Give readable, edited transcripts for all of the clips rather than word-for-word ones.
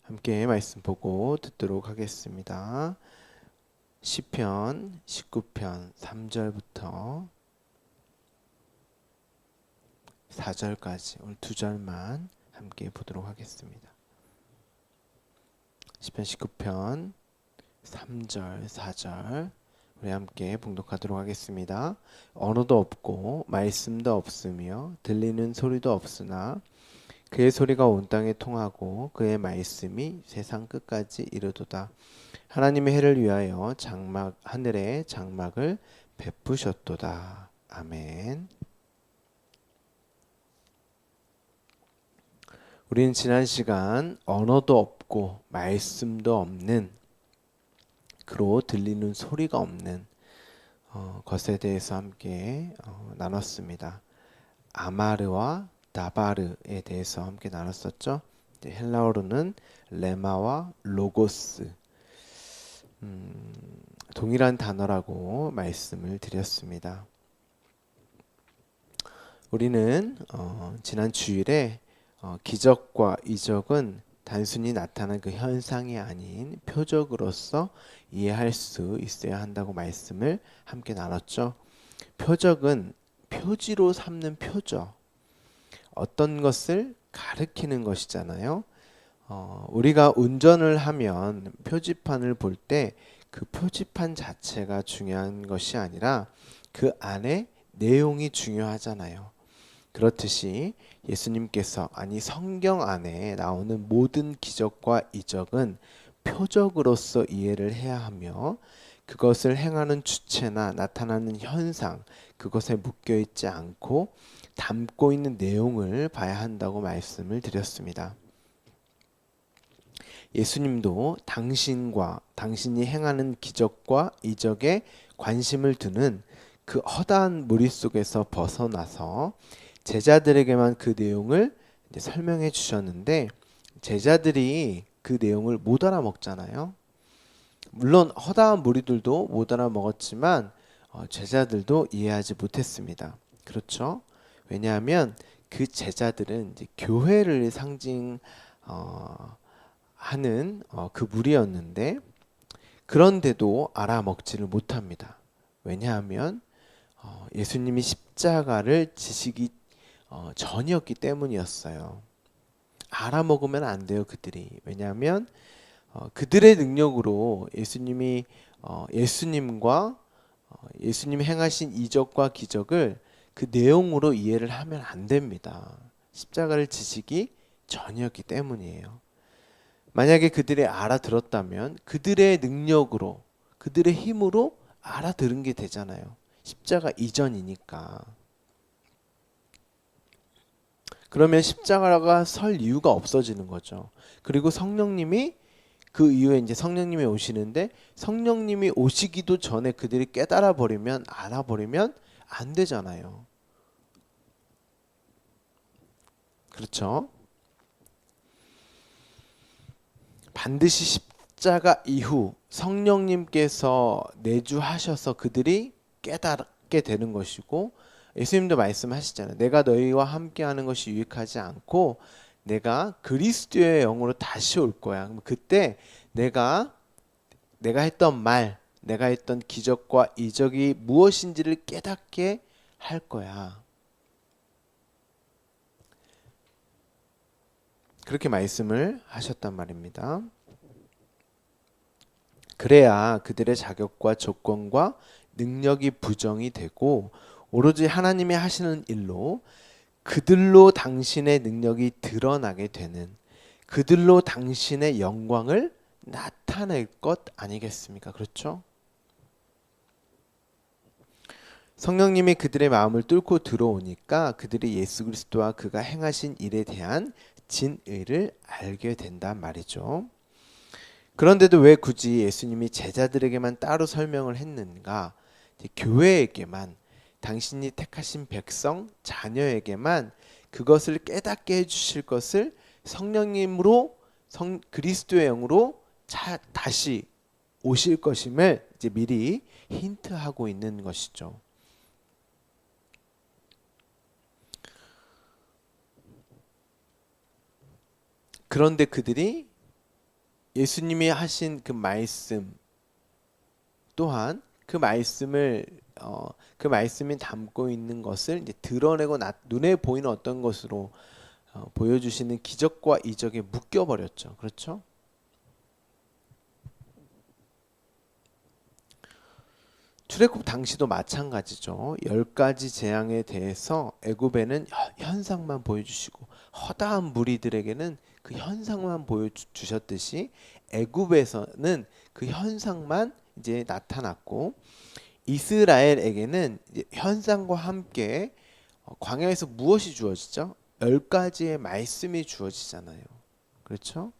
함께 말씀 보고 듣도록 하겠습니다. 시편 19편 3절부터 4절까지 오늘 두 절만 함께 보도록 하겠습니다. 시편 19편 3절 4절 우리 함께 봉독하도록 하겠습니다. 언어도 없고 말씀도 없으며 들리는 소리도 없으나 그의 소리가 온 땅에 통하고 그의 말씀이 세상 끝까지 이르도다. 하나님의 해를 위하여 하늘에 장막을 베푸셨도다. 아멘. 우리는 지난 시간 언어도 없고 말씀도 없는, 그로 들리는 소리가 없는 것에 대해서 함께 나눴습니다. 아마르와 나바르에 대해서 함께 나눴었죠. 헬라어로는 레마와 로고스, 동일한 단어라고 말씀을 드렸습니다. 우리는 지난 주일에 기적과 이적은 단순히 나타난 그 현상이 아닌 표적으로서 이해할 수 있어야 한다고 말씀을 함께 나눴죠. 표적은 표지로 삼는 표적, 어떤 것을 가리키는 것이잖아요. 우리가 운전을 하면 표지판을 볼 때 그 표지판 자체가 중요한 것이 아니라 그 안에 내용이 중요하잖아요. 그렇듯이 예수님께서, 아니 성경 안에 나오는 모든 기적과 이적은 표적으로서 이해를 해야 하며 그것을 행하는 주체나 나타나는 현상, 그것에 묶여 있지 않고 담고 있는 내용을 봐야 한다고 말씀을 드렸습니다. 예수님도 당신이 행하는 기적과 이적에 관심을 두는 그 허다한 무리 속에서 벗어나서 제자들에게만 그 내용을 설명해 주셨는데, 제자들이 그 내용을 못 알아먹잖아요. 물론 허다한 무리들도 못 알아먹었지만 제자들도 이해하지 못했습니다. 그렇죠? 왜냐하면 그 제자들은 이제 교회를 상징하는 그 무리였는데, 그런데도 알아먹지를 못합니다. 왜냐하면 예수님이 십자가를 지시기 전이었기 때문이었어요. 알아먹으면 안 돼요, 그들이. 왜냐하면 그들의 능력으로 예수님과 예수님이 행하신 이적과 기적을 그 내용으로 이해를 하면 안 됩니다. 십자가를 지시기 전이었기 때문이에요. 만약에 그들이 알아들었다면 그들의 능력으로, 그들의 힘으로 알아들은 게 되잖아요. 십자가 이전이니까. 그러면 십자가가 설 이유가 없어지는 거죠. 그리고 성령님이 그 이후에 이제 성령님이 오시는데, 성령님이 오시기도 전에 그들이 깨달아 버리면, 알아버리면 안 되잖아요. 그렇죠? 반드시 십자가 이후 성령님께서 내주하셔서 그들이 깨닫게 되는 것이고, 예수님도 말씀하시잖아요. 내가 너희와 함께하는 것이 유익하지 않고 내가 그리스도의 영으로 다시 올 거야. 그럼 그때 내가 했던 말, 내가 했던 기적과 이적이 무엇인지를 깨닫게 할 거야. 그렇게 말씀을 하셨단 말입니다. 그래야 그들의 자격과 조건과 능력이 부정이 되고 오로지 하나님이 하시는 일로 그들로 당신의 능력이 드러나게 되는, 그들로 당신의 영광을 나타낼 것 아니겠습니까? 그렇죠? 성령님이 그들의 마음을 뚫고 들어오니까 그들이 예수 그리스도와 그가 행하신 일에 대한 진의를 알게 된단 말이죠. 그런데도 왜 굳이 예수님이 제자들에게만 따로 설명을 했는가? 교회에게만, 당신이 택하신 백성, 자녀에게만 그것을 깨닫게 해주실 것을 성령님으로, 그리스도의 영으로 다시 오실 것임을 이제 미리 힌트하고 있는 것이죠. 그런데 그들이 예수님이 하신 그 말씀 또한 그 말씀을 그 말씀이 담고 있는 것을 이제 드러내고 눈에 보이는 어떤 것으로 보여주시는 기적과 이적에 묶여버렸죠. 그렇죠? 출애굽 당시도 마찬가지죠. 10가지 재앙에 대해서 애굽에는 현상만 보여주시고 허다한 무리들에게는 그 현상만 보여주셨듯이 애굽에서는 그 현상만 이제 나타났고 이스라엘에게는 이제 현상과 함께 광야에서 무엇이 주어지죠? 10가지의 말씀이 주어지잖아요. 그렇죠?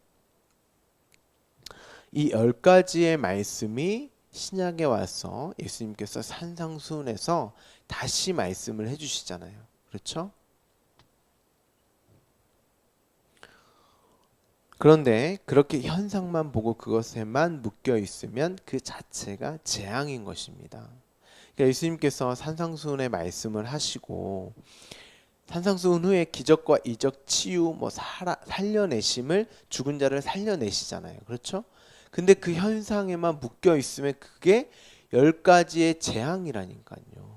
이 10가지의 말씀이 신약에 와서 예수님께서 산상수훈에서 다시 말씀을 해주시잖아요. 그렇죠? 그런데 그렇게 현상만 보고 그것에만 묶여 있으면 그 자체가 재앙인 것입니다. 그러니까 예수님께서 산상수훈의 말씀을 하시고 산상수훈 후에 기적과 이적, 치유, 살려내심을 죽은 자를 살려내시잖아요. 그렇죠? 근데 그 현상에만 묶여 있으면 그게 10가지의 재앙이라니까요.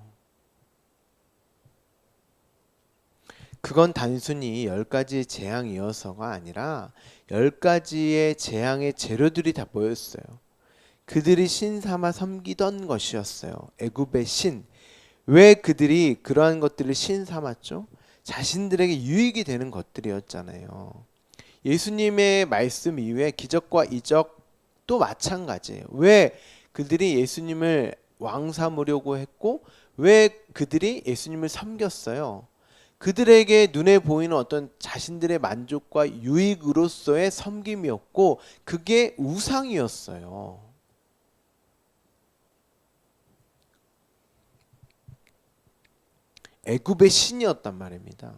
그건 단순히 10가지의 재앙이어서가 아니라 10가지의 재앙의 재료들이 다 보였어요. 그들이 신 삼아 섬기던 것이었어요. 애굽의 신. 왜 그들이 그러한 것들을 신 삼았죠? 자신들에게 유익이 되는 것들이었잖아요. 예수님의 말씀 이후에 기적과 이적도 마찬가지예요. 왜 그들이 예수님을 왕 삼으려고 했고 왜 그들이 예수님을 섬겼어요? 그들에게 눈에 보이는 어떤 자신들의 만족과 유익으로서의 섬김이었고 그게 우상이었어요. 애굽의 신이었단 말입니다.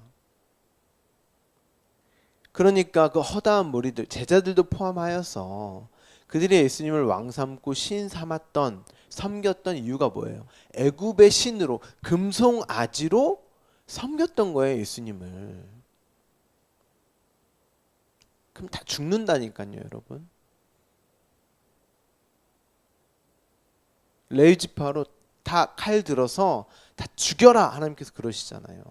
그러니까 그 허다한 무리들, 제자들도 포함하여서 그들이 예수님을 왕 삼고 신 삼았던, 섬겼던 이유가 뭐예요? 애굽의 신으로, 금송아지로 섬겼던 거예요, 예수님을. 그럼 다 죽는다니까요, 여러분. 레위 지파로 다 칼 들어서 다 죽여라 하나님께서 그러시잖아요.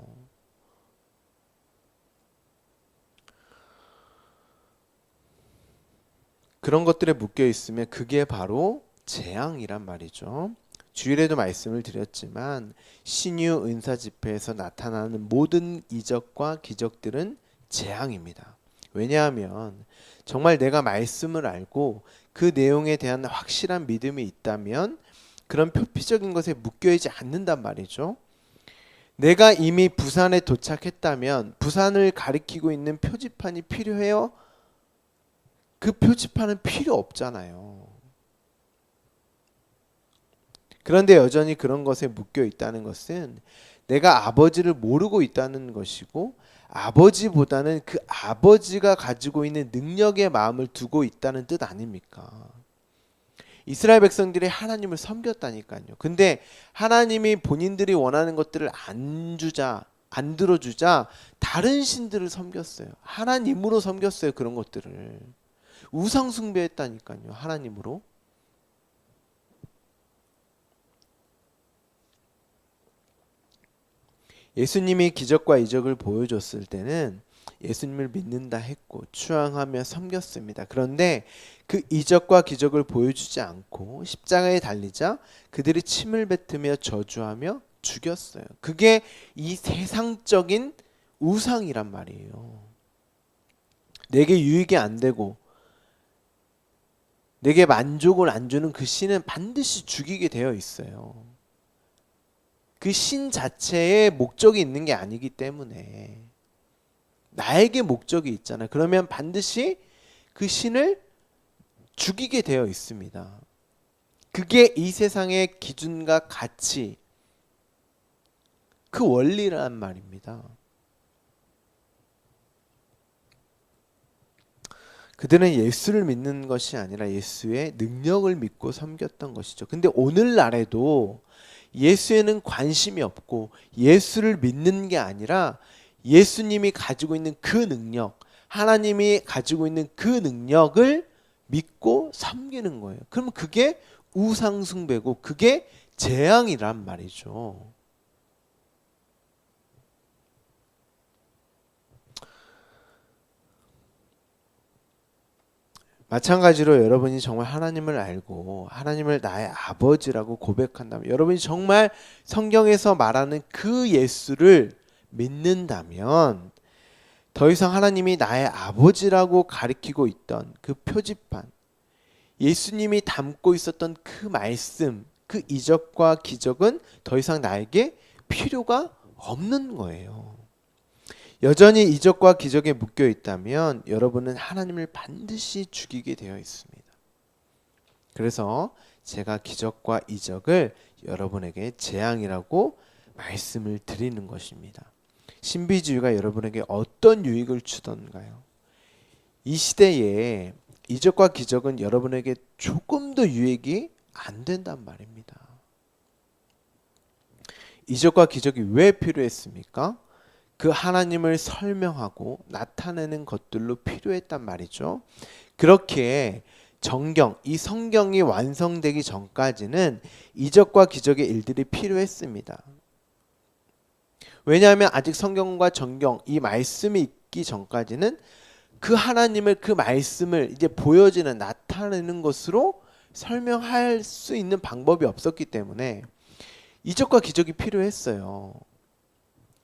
그런 것들에 묶여 있으면 그게 바로 재앙이란 말이죠. 주일에도 말씀을 드렸지만 신유 은사 집회에서 나타나는 모든 이적과 기적들은 재앙입니다. 왜냐하면 정말 내가 말씀을 알고 그 내용에 대한 확실한 믿음이 있다면 그런 표피적인 것에 묶여있지 않는단 말이죠. 내가 이미 부산에 도착했다면 부산을 가리키고 있는 표지판이 필요해요? 그 표지판은 필요 없잖아요. 그런데 여전히 그런 것에 묶여 있다는 것은 내가 아버지를 모르고 있다는 것이고 아버지보다는 그 아버지가 가지고 있는 능력의 마음을 두고 있다는 뜻 아닙니까? 이스라엘 백성들이 하나님을 섬겼다니까요. 근데 하나님이 본인들이 원하는 것들을 안 들어주자 다른 신들을 섬겼어요. 하나님으로 섬겼어요. 그런 것들을. 우상 숭배했다니까요. 하나님으로. 예수님이 기적과 이적을 보여줬을 때는 예수님을 믿는다 했고 추앙하며 섬겼습니다. 그런데 그 이적과 기적을 보여주지 않고 십자가에 달리자 그들이 침을 뱉으며 저주하며 죽였어요. 그게 이 세상적인 우상이란 말이에요. 내게 유익이 안 되고 내게 만족을 안 주는 그 신은 반드시 죽이게 되어 있어요. 그 신 자체에 목적이 있는 게 아니기 때문에 나에게 목적이 있잖아요. 그러면 반드시 그 신을 죽이게 되어 있습니다. 그게 이 세상의 기준과 가치, 그 원리란 말입니다. 그들은 예수를 믿는 것이 아니라 예수의 능력을 믿고 섬겼던 것이죠. 근데 오늘날에도 예수에는 관심이 없고 예수를 믿는 게 아니라 예수님이 가지고 있는 그 능력, 하나님이 가지고 있는 그 능력을 믿고 섬기는 거예요. 그러면 그게 우상숭배고 그게 재앙이란 말이죠. 마찬가지로 여러분이 정말 하나님을 알고 하나님을 나의 아버지라고 고백한다면, 여러분이 정말 성경에서 말하는 그 예수를 믿는다면, 더 이상 하나님이 나의 아버지라고 가리키고 있던 그 표지판, 예수님이 담고 있었던 그 말씀, 그 이적과 기적은 더 이상 나에게 필요가 없는 거예요. 여전히 이적과 기적에 묶여 있다면 여러분은 하나님을 반드시 죽이게 되어 있습니다. 그래서 제가 기적과 이적을 여러분에게 재앙이라고 말씀을 드리는 것입니다. 신비주의가 여러분에게 어떤 유익을 주던가요? 이 시대에 이적과 기적은 여러분에게 조금도 유익이 안 된단 말입니다. 이적과 기적이 왜 필요했습니까? 그 하나님을 설명하고 나타내는 것들로 필요했단 말이죠. 그렇게 정경, 이 성경이 완성되기 전까지는 이적과 기적의 일들이 필요했습니다. 왜냐하면 아직 성경과 정경, 이 말씀이 있기 전까지는 그 하나님을, 그 말씀을 이제 보여지는, 나타내는 것으로 설명할 수 있는 방법이 없었기 때문에 이적과 기적이 필요했어요.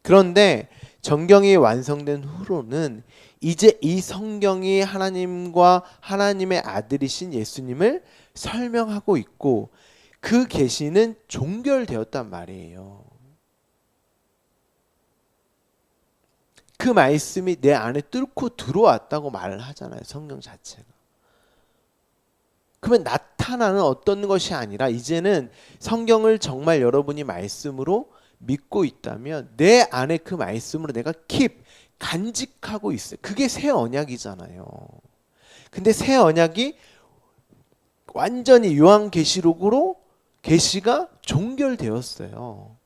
그런데 정경이 완성된 후로는 이제 이 성경이 하나님과 하나님의 아들이신 예수님을 설명하고 있고 그 계시는 종결되었단 말이에요. 그 말씀이 내 안에 뚫고 들어왔다고 말을 하잖아요. 성경 자체가. 그러면 나타나는 어떤 것이 아니라 이제는 성경을 정말 여러분이 말씀으로 믿고 있다면 내 안에 그 말씀으로 내가 간직하고 있어요. 그게 새 언약이잖아요. 근데 새 언약이 완전히 요한계시록으로 계시가 종결되었어요.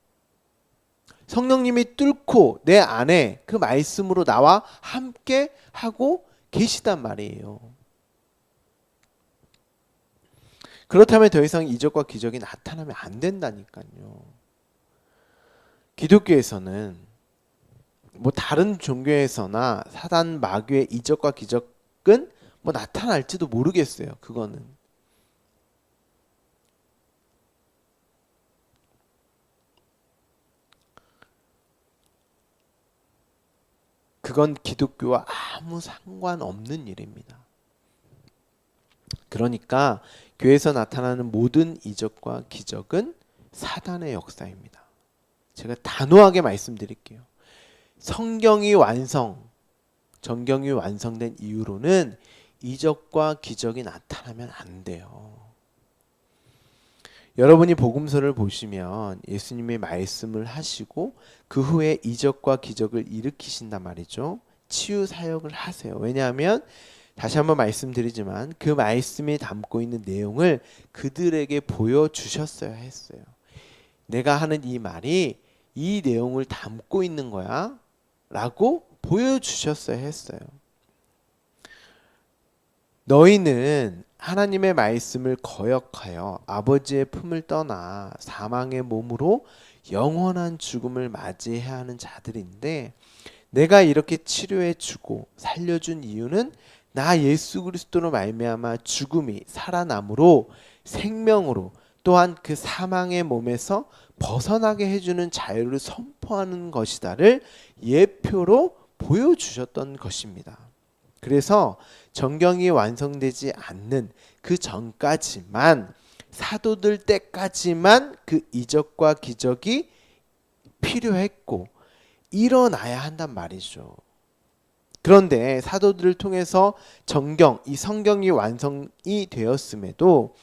성령님이 뚫고 내 안에 그 말씀으로 나와 함께 하고 계시단 말이에요. 그렇다면 더 이상 이적과 기적이 나타나면 안 된다니까요. 기독교에서는 뭐 다른 종교에서나 사단 마귀의 이적과 기적은 뭐 나타날지도 모르겠어요. 그건 기독교와 아무 상관없는 일입니다. 그러니까 교회에서 나타나는 모든 이적과 기적은 사단의 역사입니다. 제가 단호하게 말씀드릴게요. 성경이 정경이 완성된 이후로는 이적과 기적이 나타나면 안 돼요. 여러분이 복음서를 보시면 예수님의 말씀을 하시고 그 후에 이적과 기적을 일으키신단 말이죠. 치유 사역을 하세요. 왜냐하면 다시 한번 말씀드리지만 그 말씀이 담고 있는 내용을 그들에게 보여주셨어야 했어요. 내가 하는 이 말이 이 내용을 담고 있는 거야 라고 보여주셨어야 했어요. 너희는 하나님의 말씀을 거역하여 아버지의 품을 떠나 사망의 몸으로 영원한 죽음을 맞이해야 하는 자들인데, 내가 이렇게 치료해 주고 살려준 이유는 나 예수 그리스도로 말미암아 죽음이 살아남으로 생명으로 또한 그 사망의 몸에서 벗어나게 해주는 자유를 선포하는 것이다를 예표로 보여주셨던 것입니다. 그래서 정경이 완성되지 않는 그 전까지만, 사도들 때까지만 그 이적과 기적이 필요했고 일어나야 한단 말이죠. 그런데 사도들을 통해서 이 성경이 완성이 되었음에도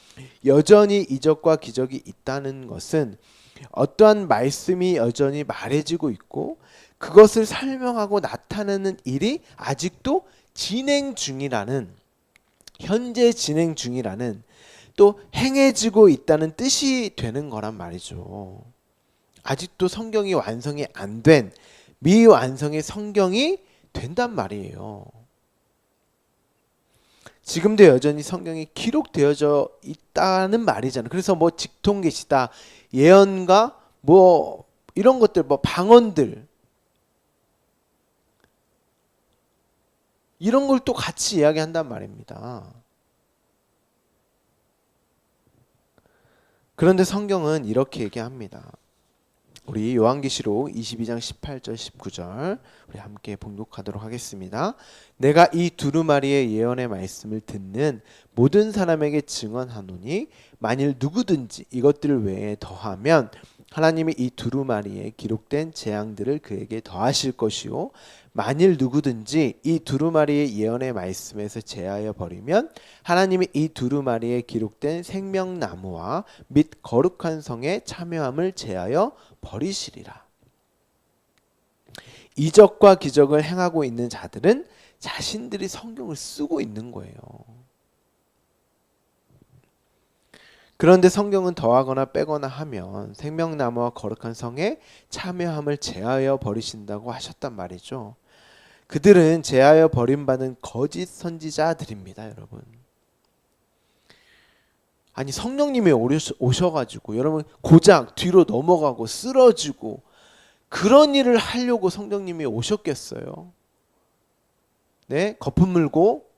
여전히 이적과 기적이 있다는 것은 어떠한 말씀이 여전히 말해지고 있고 그것을 설명하고 나타내는 일이 아직도 현재 진행 중이라는, 또 행해지고 있다는 뜻이 되는 거란 말이죠. 아직도 성경이 완성이 안 된 미완성의 성경이 된단 말이에요. 지금도 여전히 성경에 기록되어져 있다는 말이잖아요. 그래서 뭐 직통계시다, 예언과 뭐 이런 것들, 뭐 방언들 이런 걸 또 같이 이야기한단 말입니다. 그런데 성경은 이렇게 얘기합니다. 우리 요한계시록 22장 18절 19절 우리 함께 봉독하도록 하겠습니다. 내가 이 두루마리의 예언의 말씀을 듣는 모든 사람에게 증언하노니 만일 누구든지 이것들 외에 더하면 하나님이 이 두루마리에 기록된 재앙들을 그에게 더하실 것이요 만일 누구든지 이 두루마리의 예언의 말씀에서 제하여 버리면 하나님이 이 두루마리에 기록된 생명나무와 및 거룩한 성에 참여함을 제하여 버리시리라. 이적과 기적을 행하고 있는 자들은 자신들이 성경을 쓰고 있는 거예요. 그런데 성경은 더하거나 빼거나 하면 생명나무와 거룩한 성에 참여함을 제하여 버리신다고 하셨단 말이죠. 그들은 제하여 버림받은 거짓 선지자들입니다, 여러분. 아니 성령님이 오셔가지고 여러분 고작 뒤로 넘어가고 쓰러지고 그런 일을 하려고 성령님이 오셨겠어요? 네, 거품 물고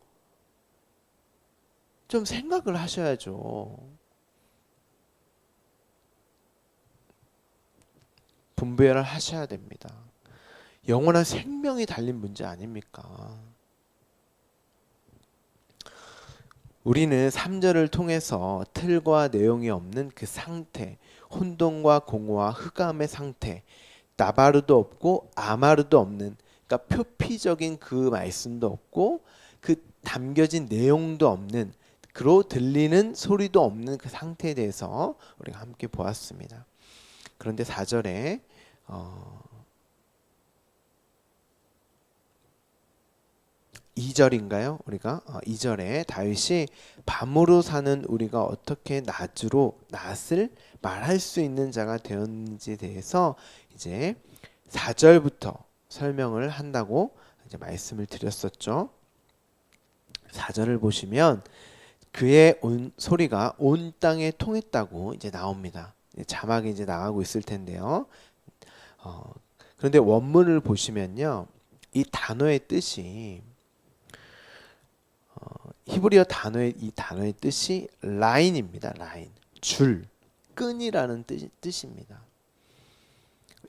좀 생각을 하셔야죠. 분별을 하셔야 됩니다. 영원한 생명이 달린 문제 아닙니까? 우리는 3절을 통해서 틀과 내용이 없는 그 상태, 혼돈과 공허와 흑암의 상태, 나바르도 없고 아마르도 없는, 그러니까 표피적인 그 말씀도 없고 그 담겨진 내용도 없는, 그로 들리는 소리도 없는 그 상태에 대해서 우리가 함께 보았습니다. 그런데 4절에 2절인가요? 우리가 2절에 다윗이 밤으로 사는 우리가 어떻게 낫을 말할 수 있는 자가 되었는지에 대해서 이제 4절부터 설명을 한다고 이제 말씀을 드렸었죠. 4절을 보시면 그의 소리가 온 땅에 통했다고 이제 나옵니다. 자막이 이제 나가고 있을 텐데요. 그런데 원문을 보시면요, 이 단어의 뜻이 히브리어 이 단어의 뜻이 라인입니다. 라인, 줄, 끈이라는 뜻입니다.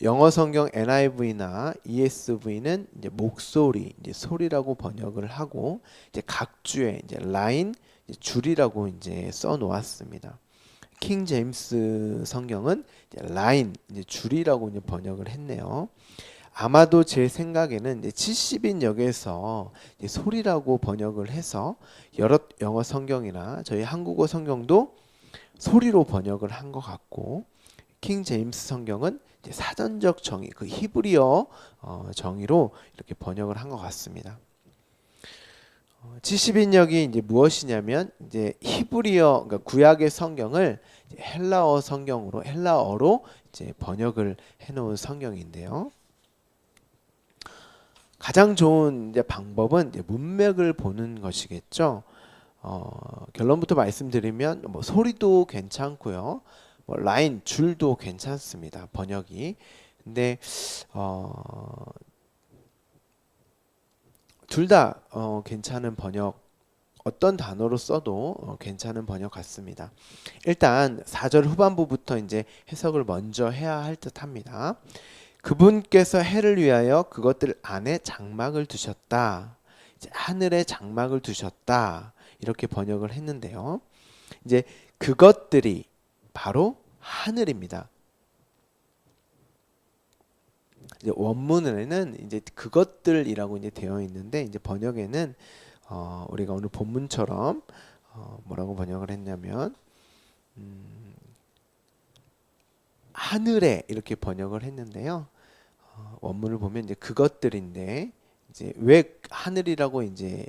영어 성경 NIV나 ESV는 이제 목소리, 이제 소리라고 번역을 하고 이제 각주에 이제 라인, 이제 줄이라고 이제 써 놓았습니다. 킹 제임스 성경은 이제 라인, 이제 줄이라고 이제 번역을 했네요. 아마도 제 생각에는 이제 70인 역에서 이제 소리라고 번역을 해서 여러 영어 성경이나 저희 한국어 성경도 소리로 번역을 한 것 같고, 킹 제임스 성경은 이제 사전적 정의, 그 히브리어 정의로 이렇게 번역을 한 것 같습니다. 70인역이 이제 무엇이냐면 이제 히브리어, 그러니까 구약의 성경을 헬라어로 이제 번역을 해놓은 성경인데요. 가장 좋은 이제 방법은 이제 문맥을 보는 것이겠죠. 결론부터 말씀드리면 뭐 소리도 괜찮고요, 뭐 라인, 줄도 괜찮습니다. 번역이. 근데 둘 다 괜찮은 번역, 어떤 단어로 써도 괜찮은 번역 같습니다. 일단 4절 후반부부터 이제 해석을 먼저 해야 할 듯합니다. 그분께서 해를 위하여 그것들 안에 장막을 두셨다. 이제 하늘에 장막을 두셨다. 이렇게 번역을 했는데요. 이제 그것들이 바로 하늘입니다. 이제 원문에는 이제 그것들이라고 이제 되어 있는데 이제 번역에는 우리가 오늘 본문처럼 뭐라고 번역을 했냐면 하늘에 이렇게 번역을 했는데요. 원문을 보면 이제 그것들인데 이제 왜 하늘이라고 이제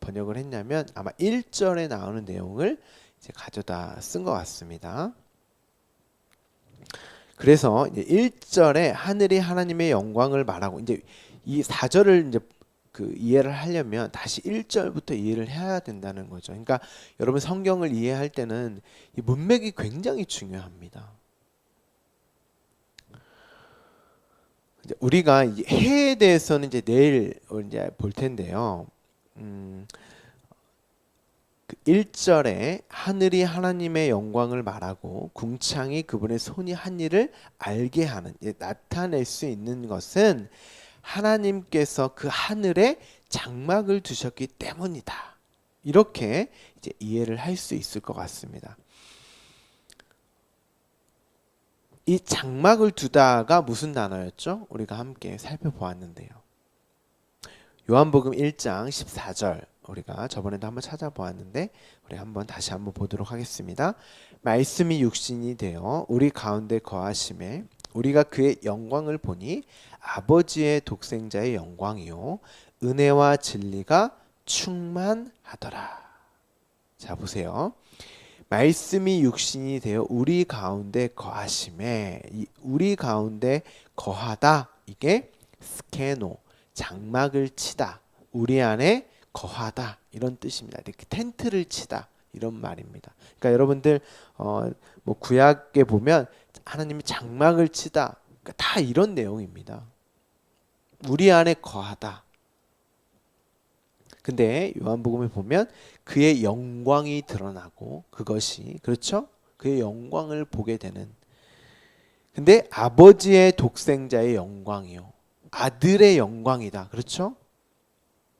번역을 했냐면 아마 1절에 나오는 내용을 이제 가져다 쓴 것 같습니다. 그래서 이제 1절에 하늘이 하나님의 영광을 말하고 이제 이 4절을 이제 그 이해를 하려면 다시 1절부터 이해를 해야 된다는 거죠. 그러니까 여러분 성경을 이해할 때는 이 문맥이 굉장히 중요합니다. 이제 우리가 이 해에 대해서는 이제 내일 이제 볼 텐데요. 그 1절에 하늘이 하나님의 영광을 말하고 궁창이 그분의 손이 한 일을 알게 하는, 나타낼 수 있는 것은 하나님께서 그 하늘에 장막을 두셨기 때문이다. 이렇게 이제 이해를 할 수 있을 것 같습니다. 이 장막을 두다가 무슨 단어였죠? 우리가 함께 살펴보았는데요. 요한복음 1장 14절 우리가 저번에도 한번 찾아보았는데 우리 한번 다시 한번 보도록 하겠습니다. 말씀이 육신이 되어 우리 가운데 거하심에 우리가 그의 영광을 보니 아버지의 독생자의 영광이요 은혜와 진리가 충만하더라. 자 보세요. 말씀이 육신이 되어 우리 가운데 거하심에, 이 우리 가운데 거하다, 이게 스케노, 장막을 치다, 우리 안에 거하다 이런 뜻입니다. 이렇게 텐트를 치다 이런 말입니다. 그러니까 여러분들 뭐 구약에 보면 하나님이 장막을 치다, 그러니까 다 이런 내용입니다. 우리 안에 거하다. 근데 요한복음에 보면 그의 영광이 드러나고, 그것이 그렇죠? 그의 영광을 보게 되는. 근데 아버지의 독생자의 영광이요, 아들의 영광이다. 그렇죠?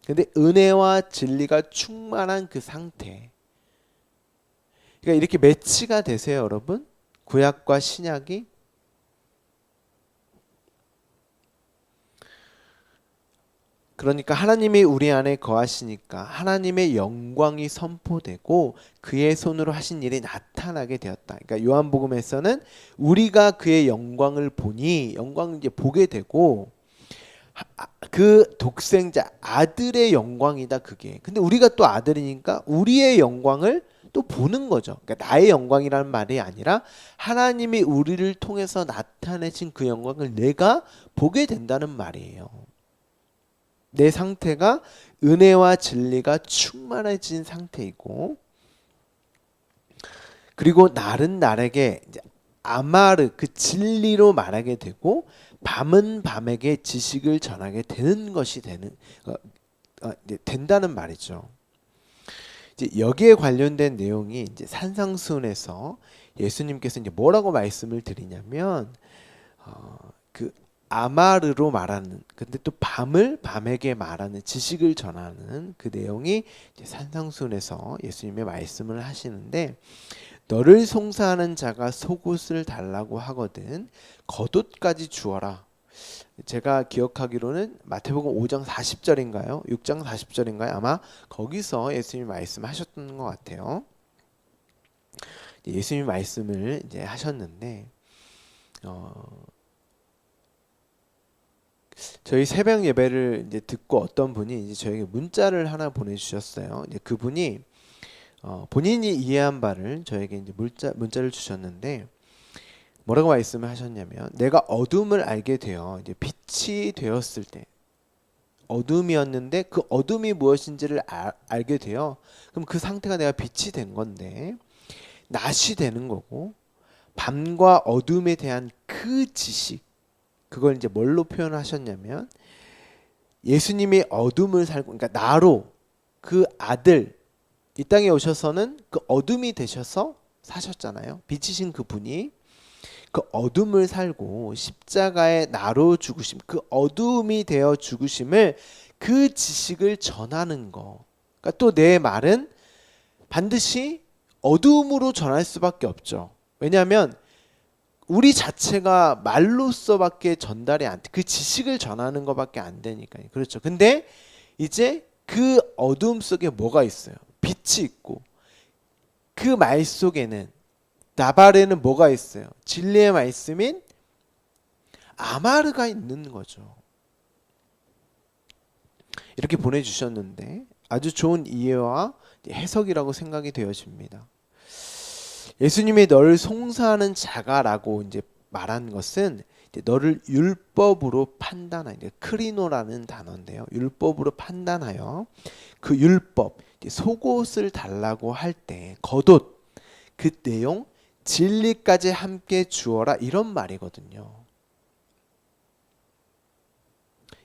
근데 은혜와 진리가 충만한 그 상태. 그러니까 이렇게 매치가 되세요, 여러분. 구약과 신약이. 그러니까 하나님이 우리 안에 거하시니까 하나님의 영광이 선포되고 그의 손으로 하신 일이 나타나게 되었다. 그러니까 요한복음에서는 우리가 그의 영광을 보니, 영광을 이제 보게 되고, 그 독생자 아들의 영광이다 그게. 근데 우리가 또 아들이니까 우리의 영광을 또 보는 거죠. 그러니까 나의 영광이라는 말이 아니라 하나님이 우리를 통해서 나타내신 그 영광을 내가 보게 된다는 말이에요. 내 상태가 은혜와 진리가 충만해진 상태이고, 그리고 날은 날에게 이제 아마르, 그 진리로 말하게 되고, 밤은 밤에게 지식을 전하게 되는 것이 이제 된다는 말이죠. 이제 여기에 관련된 내용이 이제 산상수훈에서 예수님께서 이제 뭐라고 말씀을 드리냐면, 그 아마르로 말하는, 근데 또 밤을 밤에게 말하는, 지식을 전하는 그 내용이 이제 산상수훈에서 예수님의 말씀을 하시는데, 너를 송사하는 자가 속옷을 달라고 하거든 겉옷까지 주어라. 제가 기억하기로는 마태복음 5장 40절인가요? 6장 40절인가요? 아마 거기서 예수님이 말씀하셨던 것 같아요. 예수님이 말씀을 이제 하셨는데, 저희 새벽 예배를 이제 듣고 어떤 분이 이제 저에게 문자를 하나 보내주셨어요. 이제 그분이 본인이 이해한 바를 저에게 이제 문자를 주셨는데, 뭐라고 말씀을 하셨냐면, 내가 어둠을 알게 되어 이제 빛이 되었을 때, 어둠이었는데 그 어둠이 무엇인지를 알게 되어, 그럼 그 상태가 내가 빛이 된 건데 낮이 되는 거고, 밤과 어둠에 대한 그 지식, 그걸 이제 뭘로 표현하셨냐면, 예수님이 어둠을 살고, 그러니까 나로 그 아들 이 땅에 오셔서는 그 어둠이 되셔서 사셨잖아요. 빛이신 그분이 그 어둠을 살고 십자가에 나로 죽으심, 그 어둠이 되어 죽으심을, 그 지식을 전하는 거. 그러니까 또 내 말은 반드시 어둠으로 전할 수밖에 없죠. 왜냐하면 우리 자체가 말로서밖에 전달이 안 돼. 그 지식을 전하는 것밖에 안 되니까요. 그렇죠. 근데 이제 그 어둠 속에 뭐가 있어요? 빛이 있고, 그 말 속에는, 나발에는 뭐가 있어요? 진리의 말씀인 아마르가 있는 거죠. 이렇게 보내주셨는데 아주 좋은 이해와 해석이라고 생각이 되어집니다. 예수님이 너를 송사하는 자가라고 이제 말한 것은 너를 율법으로 판단하여, 크리노라는 단어인데요. 율법으로 판단하여 그 율법, 속옷을 달라고 할 때 겉옷, 그 내용, 진리까지 함께 주어라, 이런 말이거든요.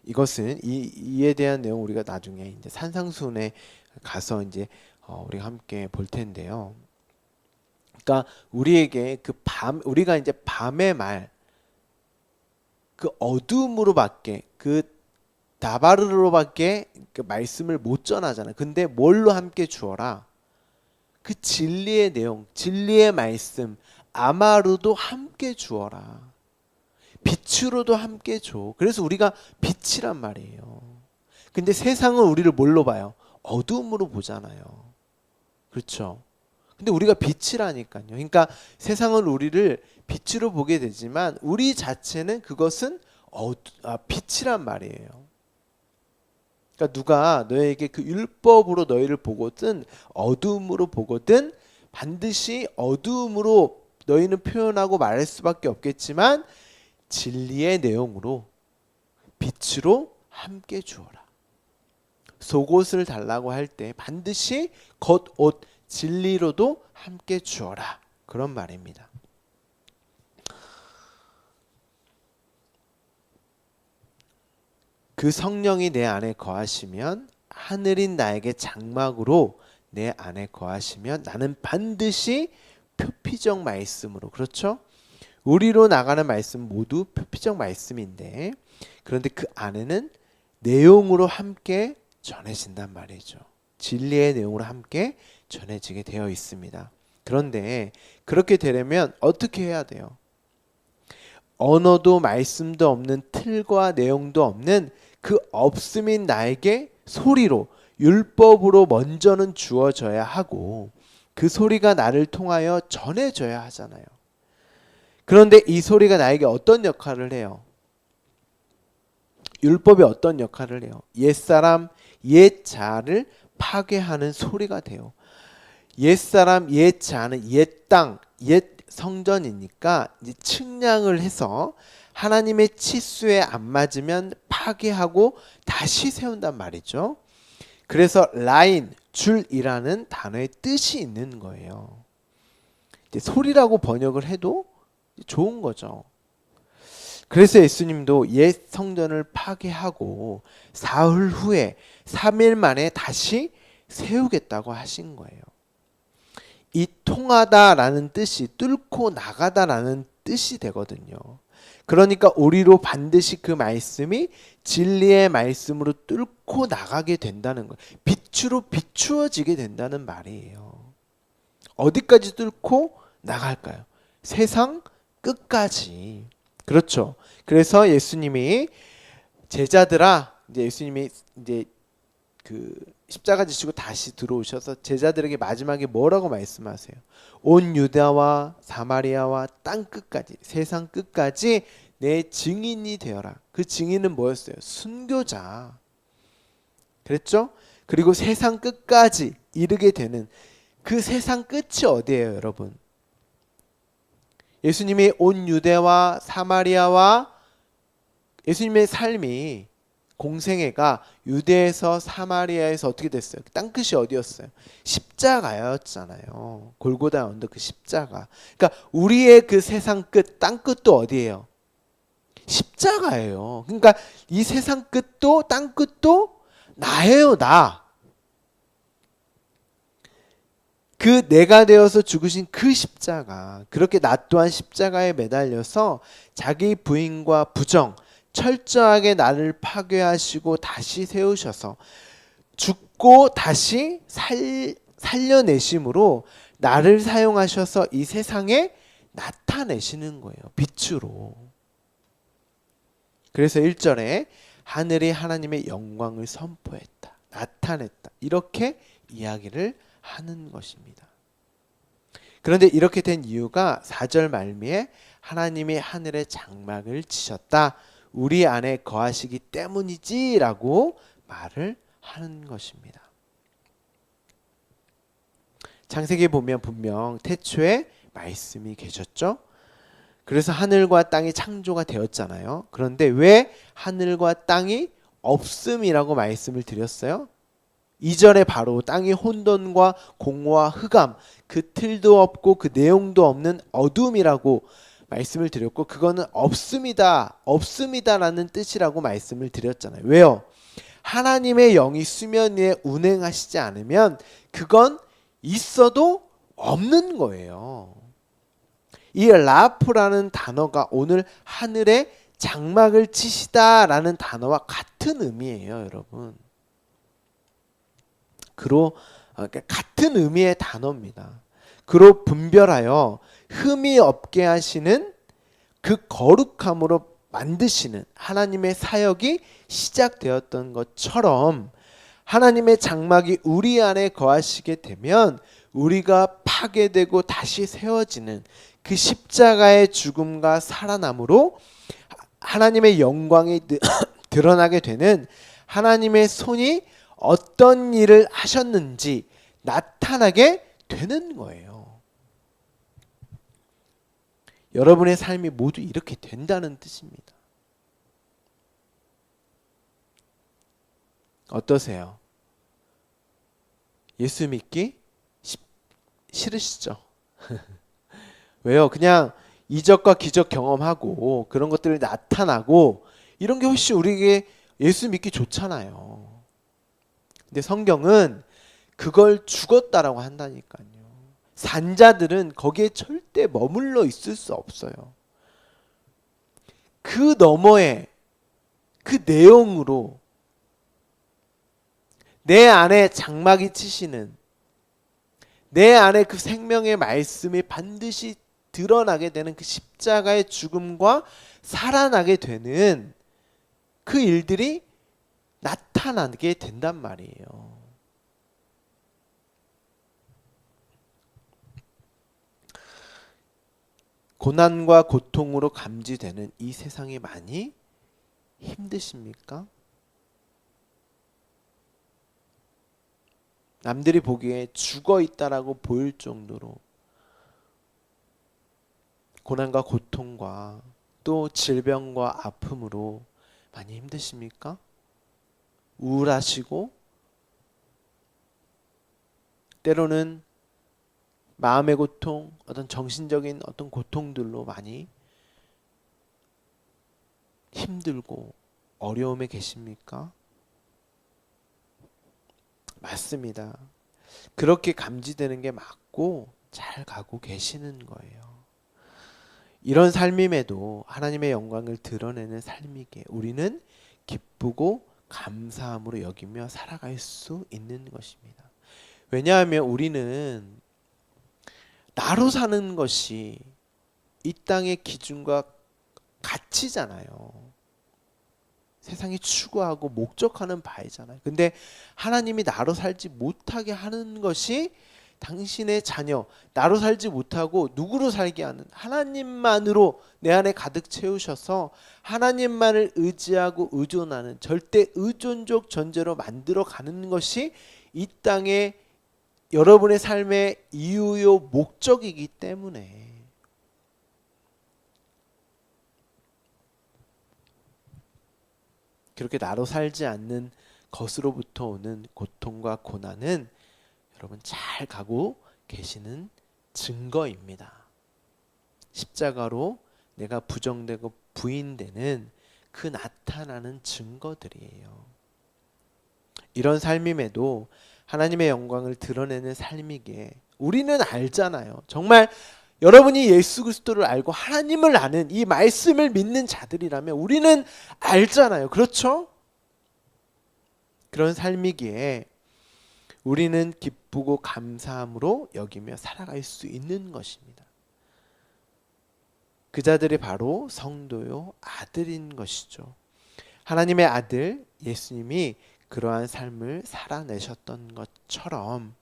이것은 이에 대한 내용 우리가 나중에 이제 산상수훈에 가서 이제 우리가 함께 볼 텐데요. 그러니까 우리에게 우리가 이제 밤의 말, 그 어둠으로밖에, 그 다바르로밖에 그 말씀을 못 전하잖아요. 근데 뭘로 함께 주어라? 그 진리의 내용, 진리의 말씀, 아마루도 함께 주어라. 빛으로도 함께 줘. 그래서 우리가 빛이란 말이에요. 근데 세상은 우리를 뭘로 봐요? 어둠으로 보잖아요. 그렇죠? 근데 우리가 빛이라니까요. 그러니까 세상은 우리를 빛으로 보게 되지만 우리 자체는 그것은 빛이란 말이에요. 그러니까 누가 너에게 그 율법으로 너희를 보거든 어둠으로 보거든 반드시 어둠으로 너희는 표현하고 말할 수밖에 없겠지만 진리의 내용으로 빛으로 함께 주어라. 속옷을 달라고 할 때 반드시 겉옷 진리로도 함께 주어라. 그런 말입니다. 그 성령이 내 안에 거하시면 하늘인 나에게 장막으로 내 안에 거하시면 나는 반드시 표피적 말씀으로, 그렇죠? 우리로 나가는 말씀 모두 표피적 말씀인데 그런데 그 안에는 내용으로 함께 전해진단 말이죠. 진리의 내용으로 함께 전해지게 되어 있습니다. 그런데 그렇게 되려면 어떻게 해야 돼요? 언어도 말씀도 없는 틀과 내용도 없는 그 없음인 나에게 소리로 율법으로 먼저는 주어져야 하고 그 소리가 나를 통하여 전해져야 하잖아요. 그런데 이 소리가 나에게 어떤 역할을 해요? 율법이 어떤 역할을 해요? 옛사람, 옛자를 파괴하는 소리가 돼요. 옛사람, 옛자는 옛 땅, 옛 성전이니까 이제 측량을 해서 하나님의 치수에 안 맞으면 파괴하고 다시 세운단 말이죠. 그래서 라인, 줄이라는 단어의 뜻이 있는 거예요. 이제 소리라고 번역을 해도 좋은 거죠. 그래서 예수님도 옛 성전을 파괴하고 사흘 후에 3일 만에 다시 세우겠다고 하신 거예요. 이 통하다라는 뜻이 뚫고 나가다라는 뜻이 되거든요. 그러니까 우리로 반드시 그 말씀이 진리의 말씀으로 뚫고 나가게 된다는 거예요. 빛으로 비추어지게 된다는 말이에요. 어디까지 뚫고 나갈까요? 세상 끝까지. 그렇죠. 그래서 예수님이 제자들아, 이제 예수님이 이제 그 십자가 지시고 다시 들어오셔서 제자들에게 마지막에 뭐라고 말씀하세요? 온 유다와 사마리아와 땅 끝까지, 세상 끝까지 내 증인이 되어라. 그 증인은 뭐였어요? 순교자. 그랬죠? 그리고 세상 끝까지 이르게 되는 그 세상 끝이 어디예요, 여러분? 예수님이 온 유대와 사마리아와 예수님의 삶이 공생애가 유대에서 사마리아에서 어떻게 됐어요? 땅끝이 어디였어요? 십자가였잖아요. 골고다 언덕 그 십자가. 그러니까 우리의 그 세상 끝, 땅 끝도 어디예요? 십자가예요. 그러니까 이 세상 끝도 땅 끝도 나예요, 나. 그 내가 되어서 죽으신 그 십자가, 그렇게 나 또한 십자가에 매달려서 자기 부인과 부정, 철저하게 나를 파괴하시고 다시 세우셔서 죽고 다시 살려내심으로 나를 사용하셔서 이 세상에 나타내시는 거예요. 빛으로. 그래서 1절에 하늘이 하나님의 영광을 선포했다. 나타냈다. 이렇게 이야기를 하는 것입니다. 그런데 이렇게 된 이유가 4절 말미에 하나님이 하늘에 장막을 치셨다. 우리 안에 거하시기 때문이지라고 말을 하는 것입니다. 창세기에 보면 분명 태초에 말씀이 계셨죠. 그래서 하늘과 땅이 창조가 되었잖아요. 그런데 왜 하늘과 땅이 없음이라고 말씀을 드렸어요? 2절에 바로 땅이 혼돈과 공허와 흑암, 그 틀도 없고 그 내용도 없는 어둠이라고 말씀을 드렸고, 그거는 없음이다라는 뜻이라고 말씀을 드렸잖아요. 왜요? 하나님의 영이 수면 위에 운행하시지 않으면 그건 있어도 없는 거예요. 이 라프라는 단어가 오늘 하늘에 장막을 치시다라는 단어와 같은 의미예요, 여러분. 그러니까 같은 의미의 단어입니다. 그로 분별하여 흠이 없게 하시는 그 거룩함으로 만드시는 하나님의 사역이 시작되었던 것처럼, 하나님의 장막이 우리 안에 거하시게 되면 우리가 파괴되고 다시 세워지는 그 십자가의 죽음과 살아남으로 하나님의 영광이 드러나게 되는, 하나님의 손이 어떤 일을 하셨는지 나타나게 되는 거예요. 여러분의 삶이 모두 이렇게 된다는 뜻입니다. 어떠세요? 예수 믿기 싫으시죠? 왜요? 그냥 이적과 기적 경험하고 그런 것들이 나타나고 이런 게 훨씬 우리에게 예수 믿기 좋잖아요. 근데 성경은 그걸 죽었다라고 한다니까요. 산자들은 거기에 절대 머물러 있을 수 없어요. 그 너머에 그 내용으로 내 안에 장막이 치시는, 내 안에 그 생명의 말씀이 반드시 드러나게 되는 그 십자가의 죽음과 살아나게 되는 그 일들이 나타나게 된단 말이에요. 고난과 고통으로 감지되는 이 세상이 많이 힘드십니까? 남들이 보기에 죽어 있다라고 보일 정도로 고난과 고통과 또 질병과 아픔으로 많이 힘드십니까? 우울하시고 때로는 마음의 고통, 어떤 정신적인 어떤 고통들로 많이 힘들고 어려움에 계십니까? 맞습니다. 그렇게 감지되는 게 맞고 잘 가고 계시는 거예요. 이런 삶임에도 하나님의 영광을 드러내는 삶이기에 우리는 기쁘고 감사함으로 여기며 살아갈 수 있는 것입니다. 왜냐하면 우리는 나로 사는 것이 이 땅의 기준과 가치잖아요. 세상이 추구하고 목적하는 바이잖아요. 근데 하나님이 나로 살지 못하게 하는 것이 당신의 자녀, 나로 살지 못하고 누구로 살게 하는 하나님만으로 내 안에 가득 채우셔서 하나님만을 의지하고 의존하는 절대 의존적 존재로 만들어 가는 것이 이 땅에 여러분의 삶의 이유요 목적이기 때문에 그렇게 나로 살지 않는 것으로부터 오는 고통과 고난은 여러분 잘 가고 계시는 증거입니다. 십자가로 내가 부정되고 부인되는 그 나타나는 증거들이에요. 이런 삶임에도 하나님의 영광을 드러내는 삶이기에 우리는 알잖아요. 정말 여러분이 예수 그리스도를 알고 하나님을 아는 이 말씀을 믿는 자들이라면 우리는 알잖아요. 그렇죠? 그런 삶이기에 우리는 기쁘고 감사함으로 여기며 살아갈 수 있는 것입니다. 그 자들이 바로 성도요 아들인 것이죠. 하나님의 아들 예수님이 그러한 삶을 살아내셨던 것처럼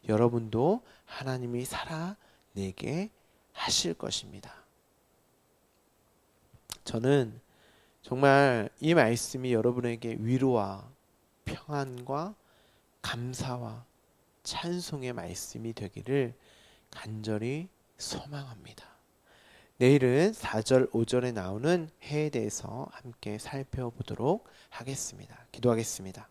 여러분도 하나님이 살아내게 하실 것입니다. 저는 정말 이 말씀이 여러분에게 위로와 평안과 감사와 찬송의 말씀이 되기를 간절히 소망합니다. 내일은 4절 5절에 나오는 해에 대해서 함께 살펴보도록 하겠습니다. 기도하겠습니다.